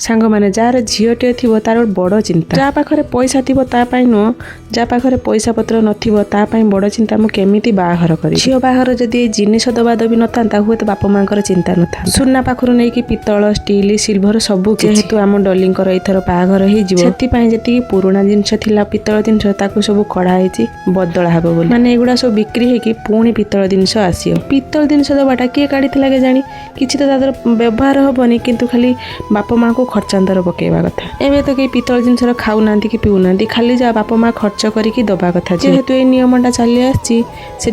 सांग मैंने जार झीटे थी तार बड़ चिंता जहाँ पाखे पैसा थी तापाई नुह जहाँ पाखे पैसा पत्र नापाई बड़ चिंता मुझे केमी बाहर कर झील बाहर जदि जिनिस दबा दबी न था हुए तो बापा माँ चिंता न था सुना पाखर नहीं कि पितल स्टील सिल्भर सब जेहेतु आम डलिंकर एथर बाहर होती पुराना जिनस थिला पितल जिनस सब कढ़ाई बदला हे बोली माने एगुड़ा सब बिक्री होगी पुणी पितल जिनस आसो पितल जिनस दबाटा किए काढ़ी केजाणी किसी तो तार व्यवहार हेनी किंतु खाली बापा माँ को खर्चांतर पकेवा कथा एवं तो कई पितल जिनस खाऊना कि पीऊना खाली जा बापा माँ खर्च करके दबा कथा जेहेतु ये नियमटा चली आसी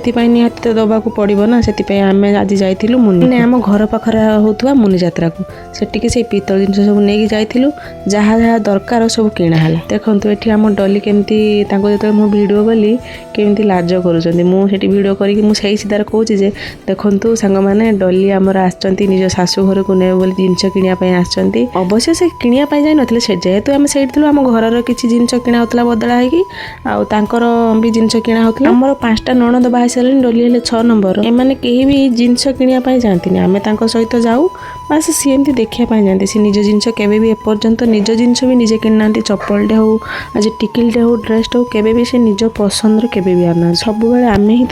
निहाती तो दबा को पड़ो ना से आम आज जाइलु मुनि आम घर पाखे होता मुनि जात्रा को सेटिके से पितल जिनस सब नहीं जाइलु जहाँ जहाँ दरकार सब किणाला देखो ये आम डली केमती जो मुझे भिडियो कली केमती लाज करुँच मुझे भिडियो करी सीधार कहूँ जे देखु सांग मैंने डली आमर आसती निज शाशु घर को ने बोली जिनस किणापी आसती अवश्य से किणापी जाई नथिले से जेहेतु आम से आम घर किसी जिनस किणा होता बदला होगी आउर भी जिनस किणा होता आमर 5टा नणद बाहा सारे डली हेले 6 नंबर एमाने कहीं भी जिनस किणापी जाती आम सहित जाऊ बास सी एमती देखापी जाती सी निज जिनस केवे भी एपर्यंत निज जिनस भी निजे किणा चप्पलटे हो आज टिकिलटे हो ड्रेसटे हो केवे भी से निज पसंद केवे भी आना सब बेले आम ही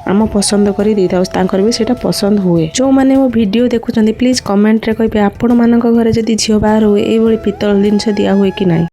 आम पसंद कर भी सेटा पसंद हुए जो मैंने मो वीडियो देखुं प्लीज कमेंट रे कहिबे आपण मानक घरे जदि झील बाहर हुए ये पितल जिनस दिया हुए कि नहीं।